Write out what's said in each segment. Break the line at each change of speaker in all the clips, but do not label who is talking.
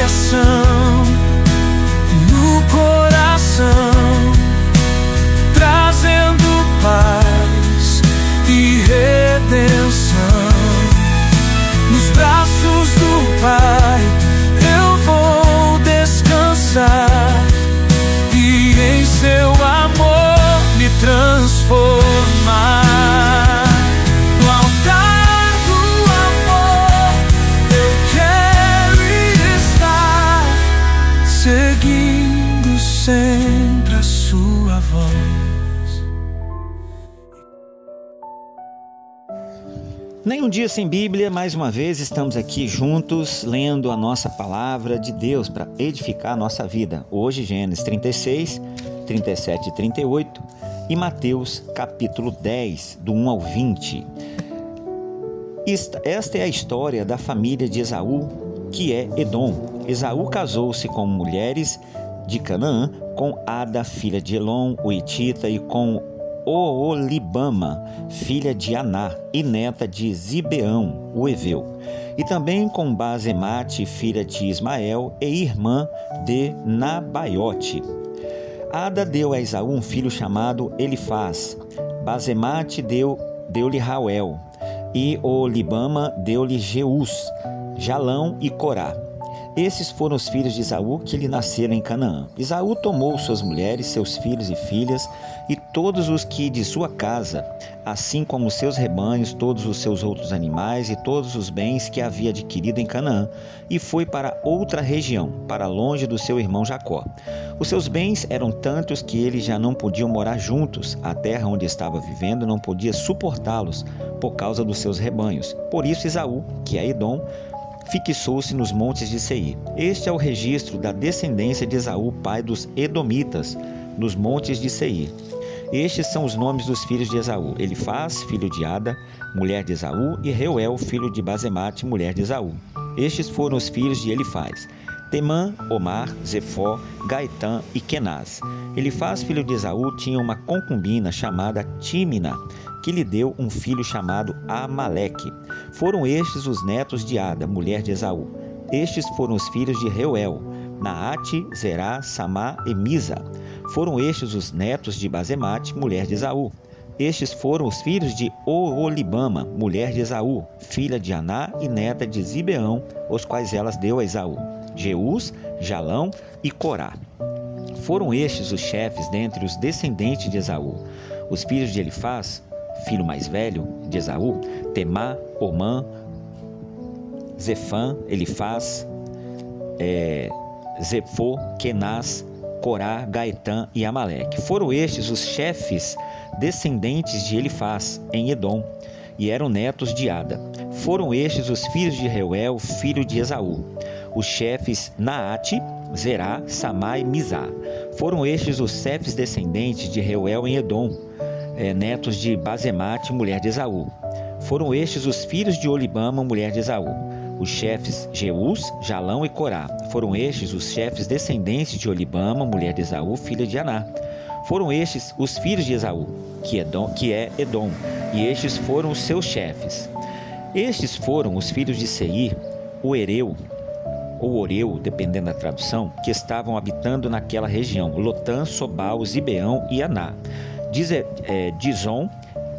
expiação no coração, trazendo paz e redenção. Nos braços do Pai eu vou descansar e em seu amor me transformar. No altar do amor eu quero estar, seguindo sempre a sua voz.
Nem um dia sem Bíblia, mais uma vez estamos aqui juntos lendo a nossa palavra de Deus para edificar a nossa vida. Hoje Gênesis 36, 37 e 38 e Mateus capítulo 10, do 1 ao 20. Esta é a história da família de Esaú, que é Edom. Esaú casou-se com mulheres de Canaã, com Ada, filha de Elon, o Hitita, e com Oolibama, filha de Aná e neta de Zibeão, o Eveu, e também com Basemate, filha de Ismael e irmã de Nabaiote. Ada deu a Esaú um filho chamado Elifaz. Basemate deu-lhe Rauel, e Oolibama deu-lhe Jeus, Jalão e Corá. Esses foram os filhos de Esaú que lhe nasceram em Canaã. Esaú tomou suas mulheres, seus filhos e filhas, e todos os que de sua casa, assim como seus rebanhos, todos os seus outros animais e todos os bens que havia adquirido em Canaã, e foi para outra região, para longe do seu irmão Jacó. Os seus bens eram tantos que eles já não podiam morar juntos. A terra onde estava vivendo não podia suportá-los por causa dos seus rebanhos. Por isso Esaú, que é Edom, fixou-se nos montes de Seir. Este é o registro da descendência de Esaú, pai dos Edomitas, nos montes de Seir. Estes são os nomes dos filhos de Esaú: Elifaz, filho de Ada, mulher de Esaú, e Reuel, filho de Basemate, mulher de Esaú. Estes foram os filhos de Elifaz: Temã, Omar, Zefó, Gaitã e Kenaz. Elifaz, filho de Esaú, tinha uma concubina chamada Tímina, que lhe deu um filho chamado Amaleque. Foram estes os netos de Ada, mulher de Esaú. Estes foram os filhos de Reuel: Naate, Zerá, Samá e Misa. Foram estes os netos de Basemate, mulher de Esaú. Estes foram os filhos de Oolibama, mulher de Esaú, filha de Aná e neta de Zibeão, os quais elas deu a Esaú: Jeus, Jalão e Corá. Foram estes os chefes dentre os descendentes de Esaú. Os filhos de Elifaz, filho mais velho de Esaú: Temá, Omã, Zefã, Elifaz, Zefô, Kenaz, Corá, Gaitã e Amaleque. Foram estes os chefes descendentes de Elifaz em Edom, e eram netos de Ada. Foram estes os filhos de Reuel, filho de Esaú: os chefes Naate, Zerá, Samá e Mizá. Foram estes os chefes descendentes de Reuel em Edom, netos de Basemate, mulher de Esaú. Foram estes os filhos de Olibama, mulher de Esaú: os chefes Jeus, Jalão e Corá. Foram estes os chefes descendentes de Olibama, mulher de Esaú, filha de Aná. Foram estes os filhos de Esaú, que é Edom, e estes foram os seus chefes. Estes foram os filhos de Seir, o Ereu, ou Oreu, dependendo da tradução, que estavam habitando naquela região: Lotã, Sobal, Zibeão e Aná, Dizon,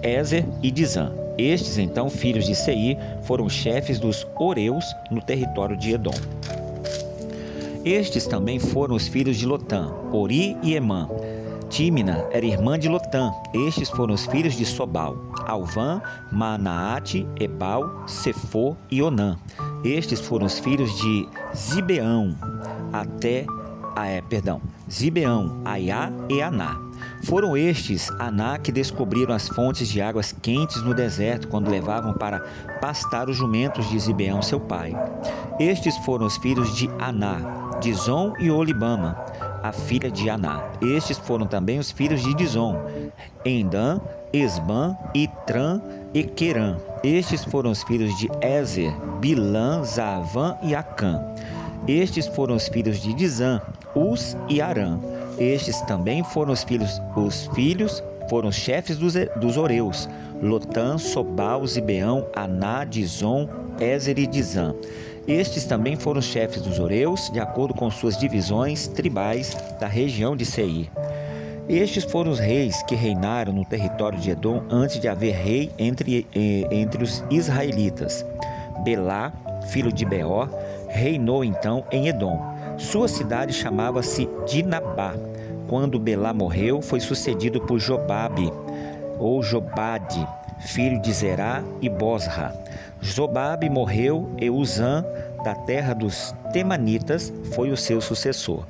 Ezer e Dizã. Estes, então, filhos de Seir, foram chefes dos Oreus no território de Edom. Estes também foram os filhos de Lotã: Ori e Emã. Tímina era irmã de Lotã. Estes foram os filhos de Sobal: Alvã, Manaate, Ebal, Sefô e Onã. Estes foram os filhos de Zibeão, Zibeão, Aiá e Aná. Foram estes Aná que descobriram as fontes de águas quentes no deserto, quando levavam para pastar os jumentos de Zibeão, seu pai. Estes foram os filhos de Aná: Dizon e Olibama, a filha de Aná. Estes foram também os filhos de Dizon: Endã, Esbã, Itrã e Querã. Estes foram os filhos de Ezer, Bilã, Zavã e Acã. Estes foram os filhos de Dizã: Uz e Arã. Estes também foram foram os chefes dos Oreus: Lotã, Sobal, Zibeão, Aná, Dizon, Ezer e Dizã. Estes também foram chefes dos Horeus, de acordo com suas divisões tribais da região de Seir. Estes foram os reis que reinaram no território de Edom antes de haver rei entre os israelitas. Belá, filho de Beor, reinou então em Edom. Sua cidade chamava-se Dinabá. Quando Belá morreu, foi sucedido por Jobabe, ou Jobade, filho de Zerá e Bosra. Jobabe morreu e Uzã, da terra dos Temanitas, foi o seu sucessor.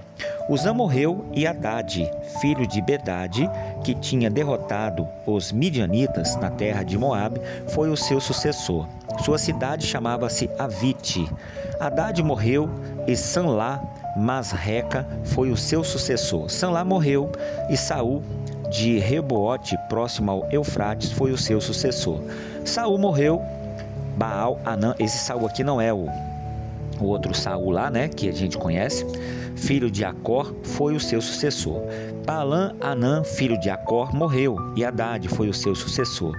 Uzã morreu e Hadade, filho de Bedade, que tinha derrotado os midianitas na terra de Moabe, foi o seu sucessor. Sua cidade chamava-se Avite. Hadade morreu e Sanlá, Masreca, foi o seu sucessor. Sanlá morreu e Saul de Rebote, próximo ao Eufrates, foi o seu sucessor. Saul morreu, Baal-Anã, esse Saul aqui não é o outro Saul lá, né, que a gente conhece, filho de Acor, foi o seu sucessor. Baalã-Anã, filho de Acor, morreu e Hadade foi o seu sucessor.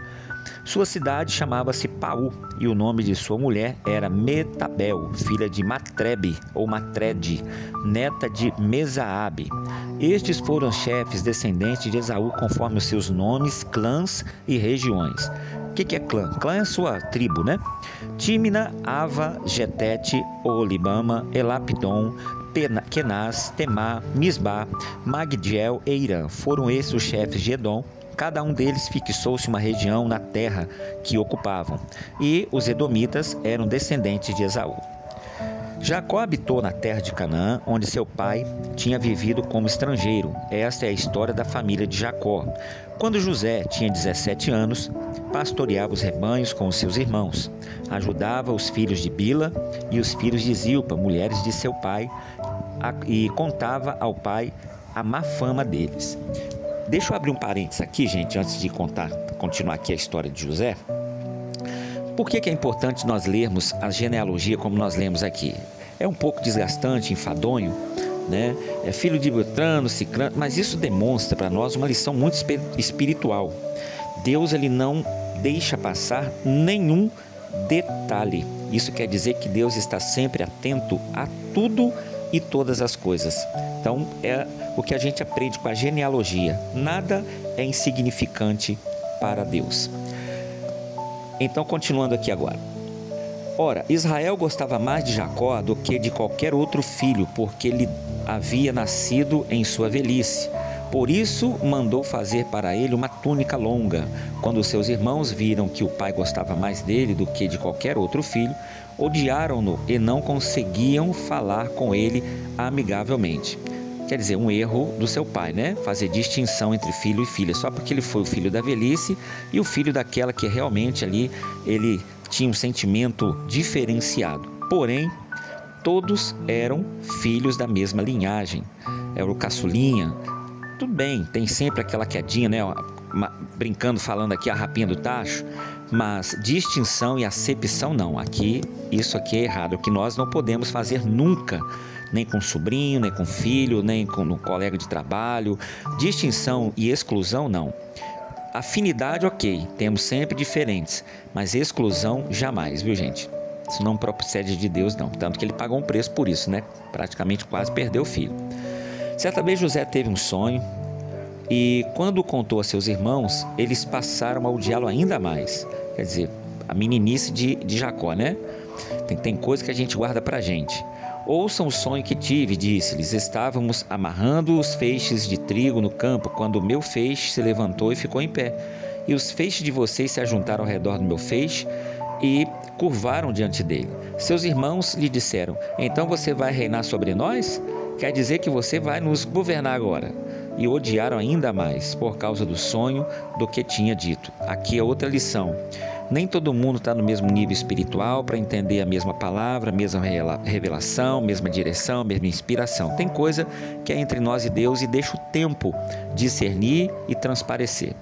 Sua cidade chamava-se Paú e o nome de sua mulher era Metabel, filha de Matrebe ou Matrede, neta de Mesaabe. Estes foram chefes descendentes de Esaú conforme os seus nomes, clãs e regiões. O que é clã? Clã é a sua tribo, né? Tímina, Ava, Getete, Olibama, Elapidom, Kenaz, Temá, Misbá, Magdiel e Irã. Foram esses os chefes de Edom. Cada um deles fixou-se uma região na terra que ocupavam. E os edomitas eram descendentes de Esaú. Jacó habitou na terra de Canaã, onde seu pai tinha vivido como estrangeiro. Esta é a história da família de Jacó. Quando José tinha 17 anos, pastoreava os rebanhos com os seus irmãos. Ajudava os filhos de Bila e os filhos de Zilpa, mulheres de seu pai, e contava ao pai a má fama deles. Deixa eu abrir um parênteses aqui, gente, antes de continuar aqui a história de José. Por que é importante nós lermos a genealogia como nós lemos aqui? É um pouco desgastante, enfadonho, né? É filho de Beltrano, Cicrano, mas isso demonstra para nós uma lição muito espiritual. Deus, ele não deixa passar nenhum detalhe. Isso quer dizer que Deus está sempre atento a tudo e todas as coisas. Então, é o que a gente aprende com a genealogia. Nada é insignificante para Deus. Então, continuando aqui agora. Ora, Israel gostava mais de Jacó do que de qualquer outro filho, porque ele havia nascido em sua velhice. Por isso, mandou fazer para ele uma túnica longa. Quando seus irmãos viram que o pai gostava mais dele do que de qualquer outro filho, odiaram-no e não conseguiam falar com ele amigavelmente. Quer dizer, um erro do seu pai, né? Fazer distinção entre filho e filha, só porque ele foi o filho da velhice e o filho daquela que realmente ali ele tinha um sentimento diferenciado. Porém, todos eram filhos da mesma linhagem. Era o caçulinha. Tudo bem, tem sempre aquela quedinha, né? Brincando, falando aqui a rapinha do tacho, mas distinção e acepção não. Aqui, isso aqui é errado, o que nós não podemos fazer nunca, nem com sobrinho, nem com filho, nem com um colega de trabalho. Distinção e exclusão não. Afinidade, ok, temos sempre diferentes, mas exclusão jamais, viu, gente? Isso não procede de Deus, não. Tanto que ele pagou um preço por isso, né? Praticamente quase perdeu o filho. Certa vez José teve um sonho e quando contou a seus irmãos, eles passaram a odiá-lo ainda mais. Quer dizer, a meninice de Jacó, né? Tem coisa que a gente guarda pra gente. Ouçam o sonho que tive, disse-lhes. Estávamos amarrando os feixes de trigo no campo, quando o meu feixe se levantou e ficou em pé. E os feixes de vocês se ajuntaram ao redor do meu feixe e curvaram diante dele. Seus irmãos lhe disseram: então você vai reinar sobre nós? Quer dizer que você vai nos governar agora. E odiaram ainda mais por causa do sonho do que tinha dito. Aqui é outra lição. Nem todo mundo está no mesmo nível espiritual para entender a mesma palavra, a mesma revelação, mesma direção, mesma inspiração. Tem coisa que é entre nós e Deus e deixa o tempo discernir e transparecer.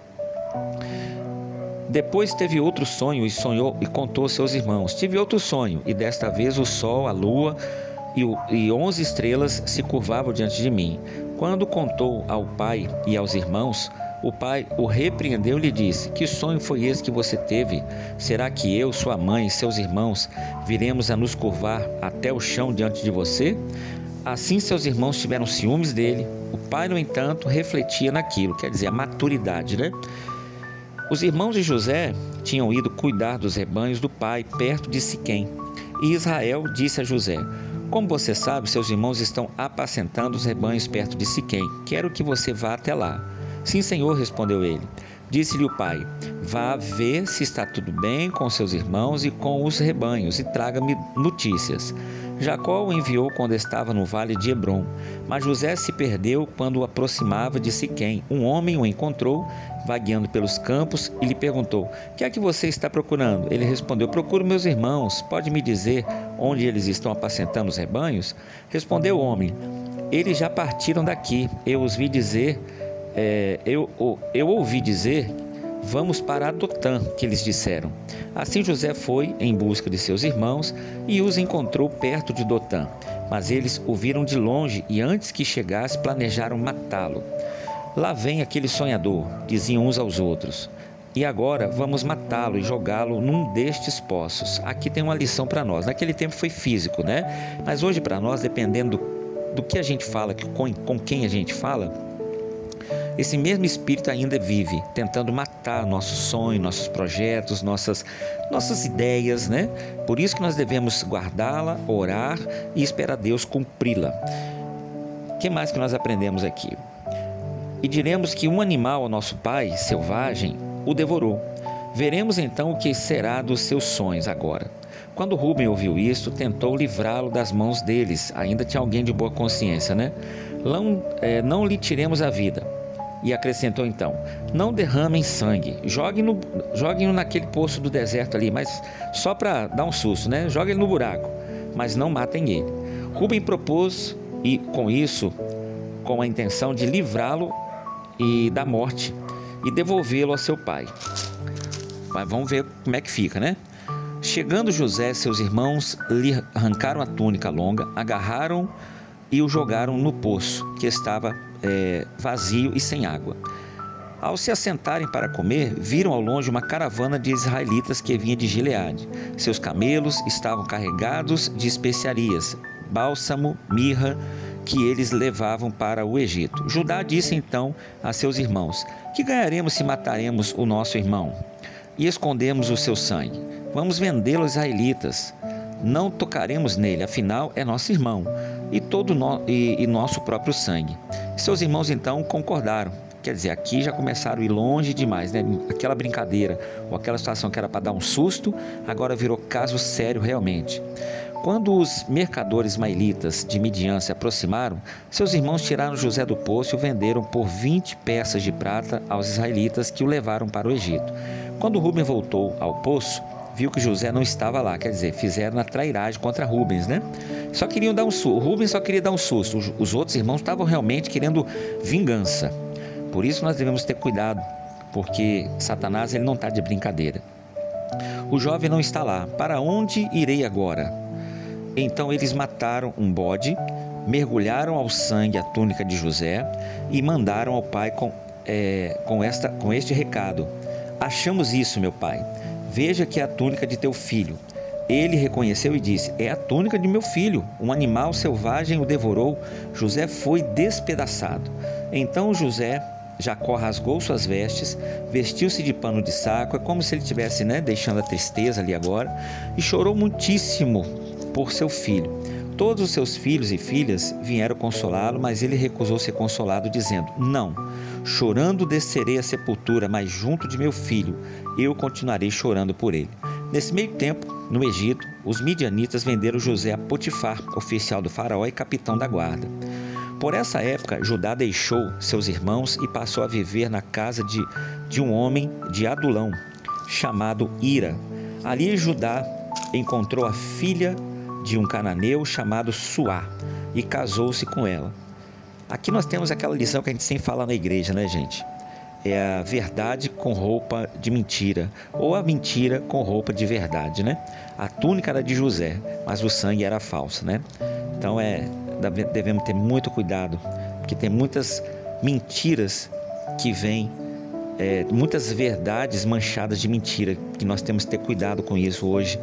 Depois teve outro sonho e sonhou e contou aos seus irmãos. Tive outro sonho e desta vez o sol, a lua e 11 estrelas se curvavam diante de mim. Quando contou ao pai e aos irmãos, O pai o repreendeu e lhe disse: que sonho foi esse que você teve? Será que eu, sua mãe e seus irmãos viremos a nos curvar até o chão diante de você? Assim seus irmãos tiveram ciúmes dele. O pai, no entanto, refletia naquilo, quer dizer, a maturidade, né? Os irmãos de José tinham ido cuidar dos rebanhos do pai perto de Siquém. E Israel disse a José: como você sabe, seus irmãos estão apacentando os rebanhos perto de Siquém. Quero que você vá até lá. Sim, senhor, respondeu ele. Disse-lhe o pai: vá ver se está tudo bem com seus irmãos e com os rebanhos e traga-me notícias. Jacó o enviou quando estava no vale de Hebrom, mas José se perdeu quando o aproximava de Siquém. Um homem o encontrou, vagueando pelos campos, e lhe perguntou: o que é que você está procurando? Ele respondeu: procuro meus irmãos. Pode me dizer onde eles estão apacentando os rebanhos? Respondeu o homem: eles já partiram daqui. Eu ouvi dizer, vamos para Dotã, que eles disseram. Assim José foi em busca de seus irmãos e os encontrou perto de Dotã. Mas eles o viram de longe e antes que chegasse planejaram matá-lo. Lá vem aquele sonhador, diziam uns aos outros. E agora vamos matá-lo e jogá-lo num destes poços. Aqui tem uma lição para nós. Naquele tempo foi físico, né? Mas hoje para nós, dependendo do que a gente fala, com quem a gente fala, esse mesmo espírito ainda vive, tentando matar nosso sonho, nossos projetos, nossas ideias, né? Por isso que nós devemos guardá-la, orar e esperar Deus cumpri-la. O que mais que nós aprendemos aqui? E diremos que um animal, ao nosso pai, selvagem, o devorou. Veremos então o que será dos seus sonhos agora. Quando Rúben ouviu isso, tentou livrá-lo das mãos deles. Ainda tinha alguém de boa consciência, né? Não lhe tiremos a vida. E acrescentou então: não derramem sangue, joguem-no naquele poço do deserto ali, mas só para dar um susto, né? Joguem ele no buraco, mas não matem ele. Rúben propôs, e com isso, com a intenção de livrá-lo da morte e devolvê-lo a seu pai. Mas vamos ver como é que fica, né? Chegando José, seus irmãos lhe arrancaram a túnica longa, agarraram e o jogaram no poço, que estava vazio e sem água. Ao se assentarem para comer, viram ao longe uma caravana de israelitas que vinha de Gileade. Seus camelos estavam carregados de especiarias, bálsamo, mirra, que eles levavam para o Egito. Judá disse então a seus irmãos: que ganharemos se mataremos o nosso irmão e escondemos o seu sangue? Vamos vendê-lo aos israelitas. Não tocaremos nele, afinal é nosso irmão e nosso próprio sangue. Seus irmãos então concordaram. Quer dizer, aqui já começaram a ir longe demais, né? Aquela brincadeira ou aquela situação que era para dar um susto, agora virou caso sério realmente. Quando os mercadores ismaelitas de Midian se aproximaram, seus irmãos tiraram José do poço e o venderam por 20 peças de prata aos israelitas, que o levaram para o Egito. Quando Rúben voltou ao poço, viu que José não estava lá, quer dizer, fizeram a trairagem contra Rubens, né? Só queriam dar um susto, o Rubens só queria dar um susto, os outros irmãos estavam realmente querendo vingança. Por isso nós devemos ter cuidado, porque Satanás ele não está de brincadeira. O jovem não está lá, para onde irei agora? Então eles mataram um bode, mergulharam ao sangue a túnica de José e mandaram ao pai com este recado: achamos isso, meu pai. Veja que é a túnica de teu filho. Ele reconheceu e disse: é a túnica de meu filho. Um animal selvagem o devorou. José foi despedaçado. Então Jacó rasgou suas vestes, vestiu-se de pano de saco, é como se ele estivesse, deixando a tristeza ali agora, e chorou muitíssimo por seu filho. Todos os seus filhos e filhas vieram consolá-lo, mas ele recusou ser consolado, dizendo: não, chorando descerei à sepultura, mas junto de meu filho eu continuarei chorando por ele. Nesse meio tempo, no Egito, os midianitas venderam José a Potifar, oficial do faraó e capitão da guarda. Por essa época, Judá deixou seus irmãos e passou a viver na casa de um homem de Adulão, chamado Ira. Ali Judá encontrou a filha de um cananeu chamado Suá e casou-se com ela. Aqui nós temos aquela lição que a gente sempre fala na igreja, né, gente? É a verdade com roupa de mentira, ou a mentira com roupa de verdade, né? A túnica era de José, mas o sangue era falso, né? Então devemos ter muito cuidado, porque tem muitas mentiras que vêm muitas verdades manchadas de mentira, que nós temos que ter cuidado com isso hoje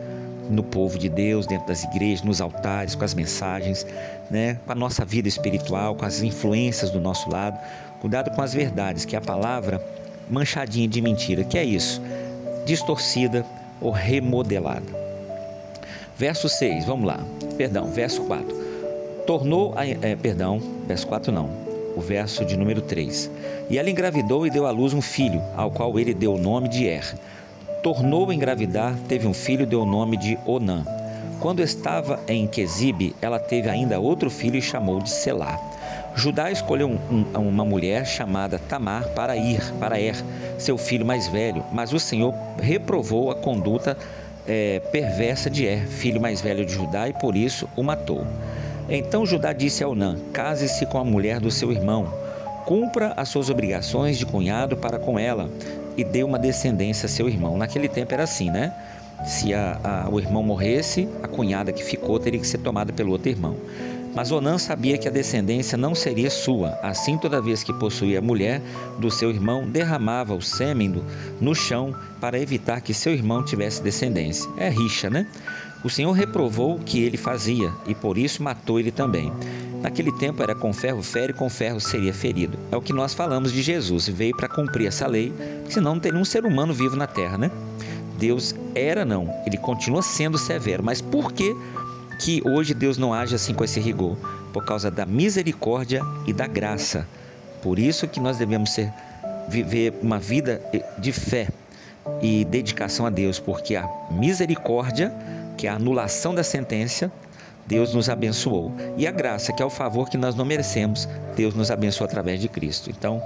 no povo de Deus, dentro das igrejas, nos altares, com as mensagens, né? Com a nossa vida espiritual, com as influências do nosso lado. Cuidado com as verdades, que é a palavra manchadinha de mentira, que é isso, distorcida ou remodelada. Verso 6, vamos lá, verso 4. Verso 4 não, o verso de número 3. E ela engravidou e deu à luz um filho, ao qual ele deu o nome de Er. Tornou a engravidar, teve um filho e deu o nome de Onã. Quando estava em Quezibe, ela teve ainda outro filho e chamou de Selá. Judá escolheu uma mulher chamada Tamar para Er, seu filho mais velho, mas o Senhor reprovou a conduta perversa de Er, filho mais velho de Judá, e por isso o matou. Então Judá disse a Onã: case-se com a mulher do seu irmão, cumpra as suas obrigações de cunhado para com ela, e dê uma descendência a seu irmão. Naquele tempo era assim, né? Se o irmão morresse, a cunhada que ficou teria que ser tomada pelo outro irmão. Mas Onã sabia que a descendência não seria sua. Assim, toda vez que possuía a mulher do seu irmão, derramava o sêmen no chão para evitar que seu irmão tivesse descendência. É rixa, né? O Senhor reprovou o que ele fazia e por isso matou ele também. Naquele tempo era com ferro fere, com ferro seria ferido. É o que nós falamos de Jesus. Veio para cumprir essa lei, senão não teria um ser humano vivo na terra, né? Deus ele continua sendo severo. Mas por que hoje Deus não age assim com esse rigor? Por causa da misericórdia e da graça. Por isso que nós devemos viver uma vida de fé e dedicação a Deus, porque a misericórdia, que é a anulação da sentença, Deus nos abençoou. E a graça, que é o favor que nós não merecemos, Deus nos abençoou através de Cristo. Então,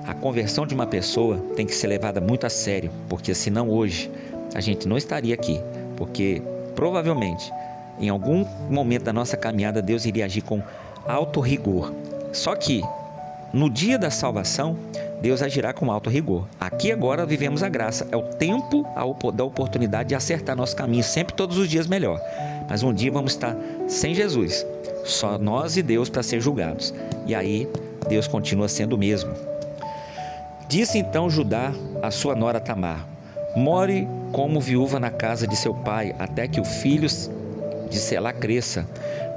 a conversão de uma pessoa tem que ser levada muito a sério, porque senão hoje a gente não estaria aqui, porque provavelmente em algum momento da nossa caminhada Deus iria agir com alto rigor. Só que no dia da salvação Deus agirá com alto rigor. Aqui agora vivemos a graça, é o tempo da oportunidade de acertar nosso caminho, sempre todos os dias melhor. Mas um dia vamos estar sem Jesus, só nós e Deus para ser julgados. E aí Deus continua sendo o mesmo. Disse então Judá a sua nora Tamar: more como viúva na casa de seu pai, até que o filho de Selá cresça,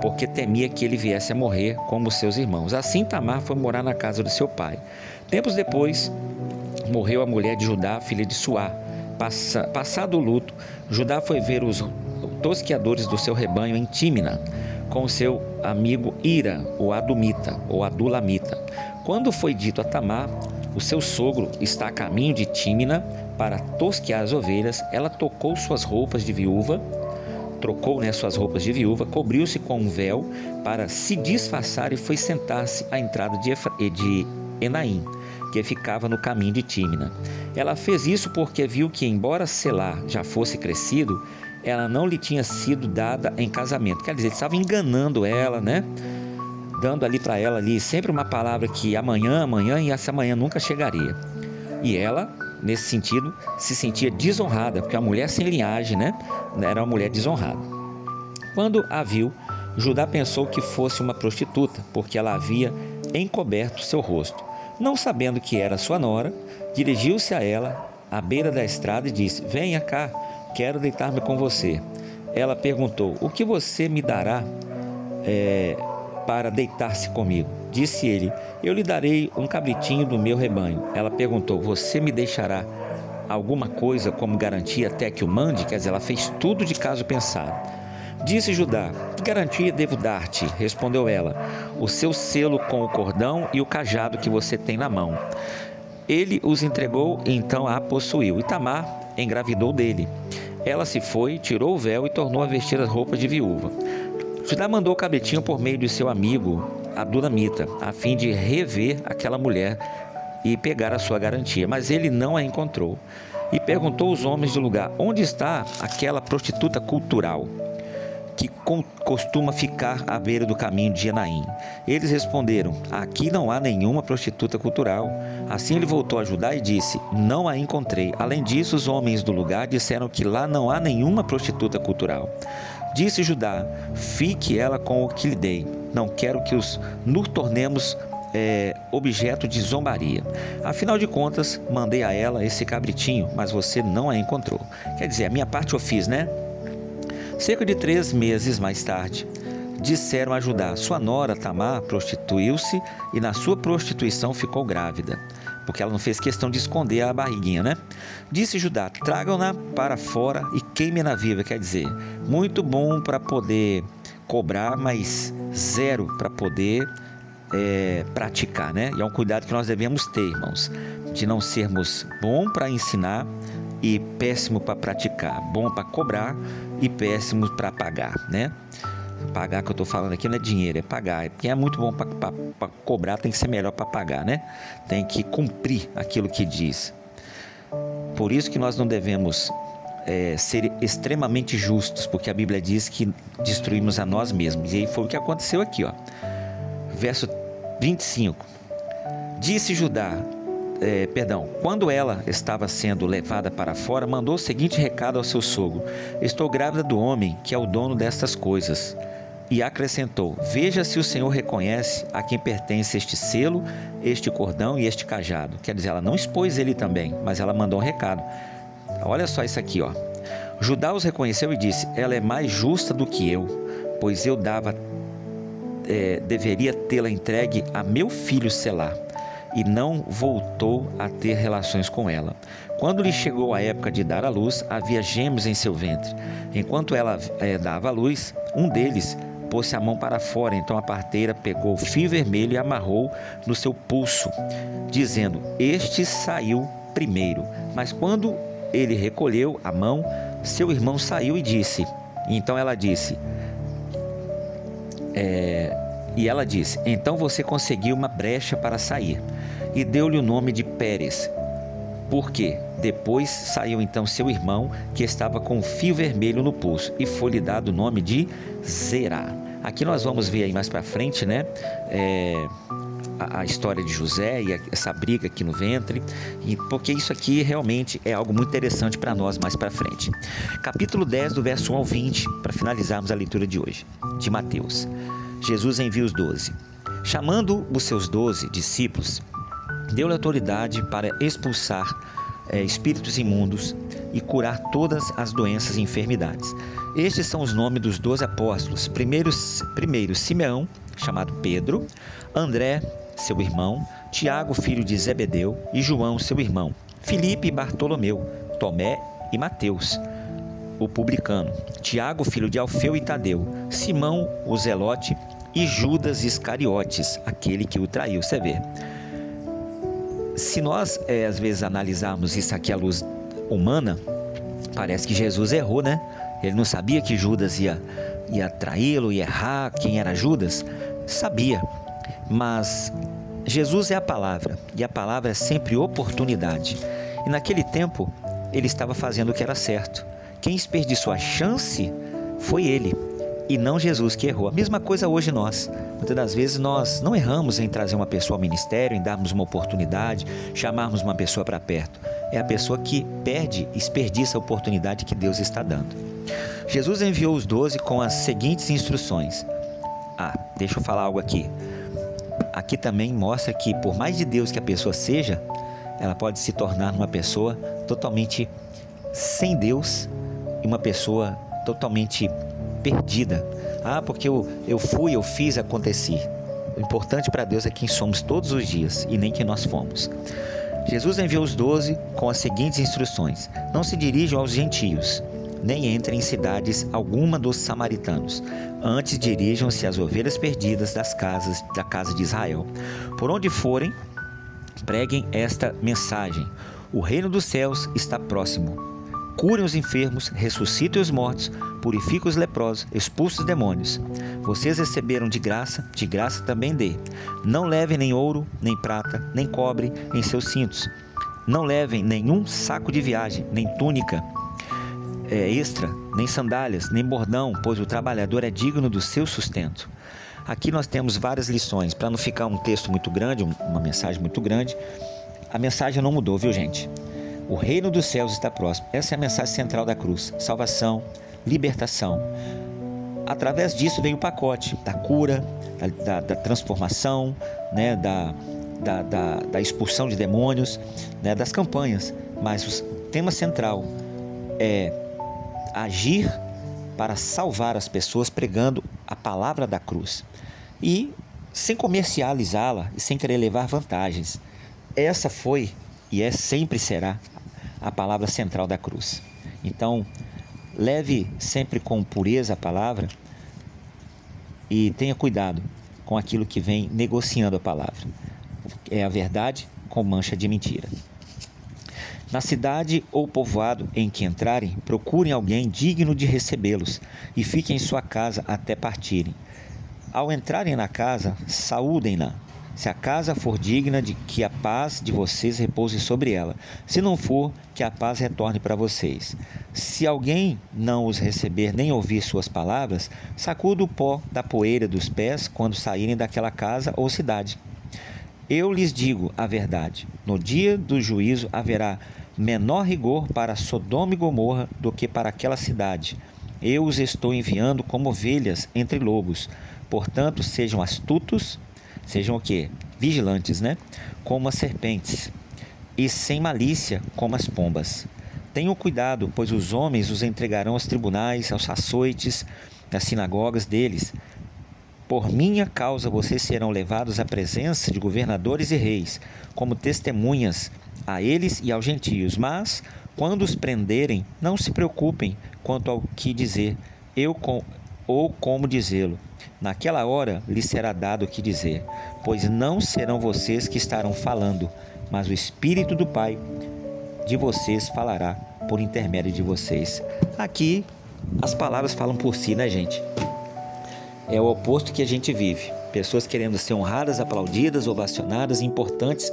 porque temia que ele viesse a morrer como seus irmãos. Assim Tamar foi morar na casa do seu pai. Tempos depois, morreu a mulher de Judá, filha de Suá. Passado o luto, Judá foi ver os tosqueadores do seu rebanho em Tímina, com seu amigo Ira, o Adumita, ou Adulamita. Quando foi dito a Tamar: o seu sogro está a caminho de Tímina para tosquear as ovelhas, ela trocou suas roupas de viúva, cobriu-se com um véu para se disfarçar e foi sentar-se à entrada de Enaim, que ficava no caminho de Tímina. Ela fez isso porque viu que, embora Selá já fosse crescido, ela não lhe tinha sido dada em casamento. Quer dizer, ele estava enganando ela, né? Dando ali para ela sempre uma palavra que amanhã, e essa amanhã nunca chegaria. E ela, nesse sentido, se sentia desonrada, porque a mulher sem linhagem, né? Era uma mulher desonrada. Quando a viu, Judá pensou que fosse uma prostituta, porque ela havia encoberto seu rosto. Não sabendo que era sua nora, dirigiu-se a ela à beira da estrada e disse: venha cá, quero deitar-me com você. Ela perguntou: o que você me dará para deitar-se comigo? Disse ele: eu lhe darei um cabritinho do meu rebanho. Ela perguntou: você me deixará alguma coisa como garantia até que o mande? Quer dizer, ela fez tudo de caso pensado. Disse Judá: que garantia devo dar-te? Respondeu ela: o seu selo com o cordão e o cajado que você tem na mão. Ele os entregou e então a possuiu. E Tamar engravidou dele. Ela se foi, tirou o véu e tornou a vestir as roupas de viúva. Judá mandou o cabritinho por meio de seu amigo Adulamita, a fim de rever aquela mulher e pegar a sua garantia. Mas ele não a encontrou. E perguntou aos homens do lugar: onde está aquela prostituta cultural que costuma ficar à beira do caminho de Enaim? Eles responderam: aqui não há nenhuma prostituta cultural. Assim ele voltou a Judá e disse: não a encontrei. Além disso, os homens do lugar disseram que lá não há nenhuma prostituta cultural. Disse Judá: fique ela com o que lhe dei. Não quero que nos tornemos objeto de zombaria. Afinal de contas, mandei a ela esse cabritinho, mas você não a encontrou. Quer dizer, a minha parte eu fiz, né? Cerca de 3 meses mais tarde, disseram a Judá: sua nora Tamar prostituiu-se e na sua prostituição ficou grávida. Porque ela não fez questão de esconder a barriguinha, né? Disse Judá: tragam-na para fora e queimem-na viva. Quer dizer, muito bom para poder cobrar, mas zero para poder praticar, né? E é um cuidado que nós devemos ter, irmãos, de não sermos bom para ensinar e péssimo para praticar, bom para cobrar e péssimo para pagar, né? Pagar que eu estou falando aqui não é dinheiro, é pagar. Quem é muito bom para cobrar tem que ser melhor para pagar, né? Tem que cumprir aquilo que diz. Por isso que nós não devemos ser extremamente justos, porque a Bíblia diz que destruímos a nós mesmos. E aí foi o que aconteceu aqui, ó. Verso 25. Disse Judá, quando ela estava sendo levada para fora, mandou o seguinte recado ao seu sogro: estou grávida do homem que é o dono destas coisas. E acrescentou: veja se o Senhor reconhece a quem pertence este selo, este cordão e este cajado. Quer dizer, ela não expôs ele também, mas ela mandou um recado. Olha só isso aqui, ó. Judá os reconheceu e disse: ela é mais justa do que eu, pois eu deveria tê-la entregue a meu filho Selá. E não voltou a ter relações com ela. Quando lhe chegou a época de dar à luz, havia gêmeos em seu ventre. Enquanto ela dava à luz, um deles pôs-se a mão para fora. Então a parteira pegou o fio vermelho e amarrou no seu pulso, dizendo: este saiu primeiro. Mas quando ele recolheu a mão, seu irmão saiu e disse. Então ela disse... E ela disse: então você conseguiu uma brecha para sair. E deu-lhe o nome de Pérez. Por quê? Depois saiu então seu irmão, que estava com um fio vermelho no pulso, e foi-lhe dado o nome de Zerá. Aqui nós vamos ver aí mais para frente, né? A história de José e essa briga aqui no ventre, e porque isso aqui realmente é algo muito interessante para nós mais para frente. Capítulo 10, do verso 1 ao 20, para finalizarmos a leitura de hoje, de Mateus. Jesus envia os 12. Chamando os seus 12 discípulos, deu-lhe autoridade para expulsar espíritos imundos e curar todas as doenças e enfermidades. Estes são os nomes dos 12 apóstolos. Primeiro Simeão, chamado Pedro, André, seu irmão, Tiago, filho de Zebedeu, e João, seu irmão, Filipe e Bartolomeu, Tomé e Mateus, o publicano, Tiago, filho de Alfeu e Tadeu, Simão, o zelote, e Judas Iscariotes, aquele que o traiu. Você vê, se nós às vezes analisarmos isso aqui à luz humana, parece que Jesus errou, né? Ele não sabia que Judas ia traí-lo, ia errar. Quem era Judas? Sabia, mas Jesus é a palavra, e a palavra é sempre oportunidade, e naquele tempo ele estava fazendo o que era certo. Quem desperdiçou a chance foi ele, e não Jesus que errou. A mesma coisa hoje nós. Muitas das vezes nós não erramos em trazer uma pessoa ao ministério, em darmos uma oportunidade, chamarmos uma pessoa para perto. É a pessoa que perde, desperdiça a oportunidade que Deus está dando. Jesus enviou os 12 com as seguintes instruções. Deixa eu falar algo aqui. Aqui também mostra que, por mais de Deus que a pessoa seja, ela pode se tornar uma pessoa totalmente sem Deus e uma pessoa totalmente perdida. Porque eu fiz, aconteci. O importante para Deus é quem somos todos os dias e nem quem nós fomos. Jesus enviou os 12 com as seguintes instruções: não se dirijam aos gentios, nem entrem em cidades alguma dos samaritanos. Antes dirijam-se às ovelhas perdidas da casa de Israel. Por onde forem, preguem esta mensagem: o reino dos céus está próximo. Curem os enfermos, ressuscitem os mortos, purifiquem os leprosos, expulsem os demônios. Vocês receberam de graça também dê. Não levem nem ouro, nem prata, nem cobre em seus cintos. Não levem nenhum saco de viagem, nem túnica extra, nem sandálias, nem bordão, pois o trabalhador é digno do seu sustento. Aqui nós temos várias lições. Para não ficar um texto muito grande, uma mensagem muito grande, a mensagem não mudou, viu, gente? O reino dos céus está próximo. Essa é a mensagem central da cruz: salvação, libertação. através disso vem o pacote da cura, da transformação, né, da expulsão de demônios, né, das campanhas. Mas o tema central é agir para salvar as pessoas pregando a palavra da cruz e sem comercializá-la e sem querer levar vantagens. Essa foi e sempre será a palavra central da cruz. Então, leve sempre com pureza a palavra e tenha cuidado com aquilo que vem negociando a palavra. É a verdade com mancha de mentira. Na cidade ou povoado em que entrarem, procurem alguém digno de recebê-los e fiquem em sua casa até partirem. Ao entrarem na casa, saúdem-na. Se a casa for digna, de que a paz de vocês repouse sobre ela. Se não for, que a paz retorne para vocês. Se alguém não os receber nem ouvir suas palavras, sacuda o pó da poeira dos pés quando saírem daquela casa ou cidade. Eu lhes digo a verdade: no dia do juízo haverá menor rigor para Sodoma e Gomorra do que para aquela cidade. Eu os estou enviando como ovelhas entre lobos. Portanto, sejam astutos, sejam o quê? Vigilantes, né? Como as serpentes, e sem malícia como as pombas. Tenham cuidado, pois os homens os entregarão aos tribunais, aos açoites, às sinagogas deles. Por minha causa vocês serão levados à presença de governadores e reis, como testemunhas a eles e aos gentios. Mas, quando os prenderem, não se preocupem quanto ao que dizer, ou como dizê-lo. Naquela hora lhes será dado o que dizer, pois não serão vocês que estarão falando, mas o Espírito do Pai de vocês falará por intermédio de vocês. Aqui, as palavras falam por si, né, gente? É o oposto que a gente vive. Pessoas querendo ser honradas, aplaudidas, ovacionadas, importantes,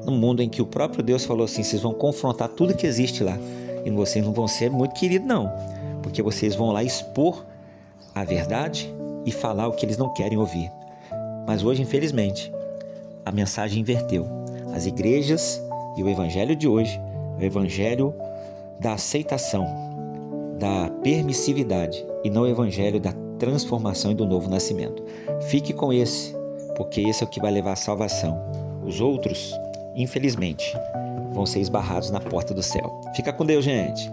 num mundo em que o próprio Deus falou assim: vocês vão confrontar tudo que existe lá, e vocês não vão ser muito queridos, não, porque vocês vão lá expor a verdade e falar o que eles não querem ouvir. Mas hoje, infelizmente, a mensagem inverteu. As igrejas e o evangelho de hoje é o evangelho da aceitação, da permissividade, e não o evangelho da transformação e do novo nascimento. Fique com esse, porque esse é o que vai levar à salvação. Os outros, infelizmente, vão ser esbarrados na porta do céu. Fica com Deus, gente.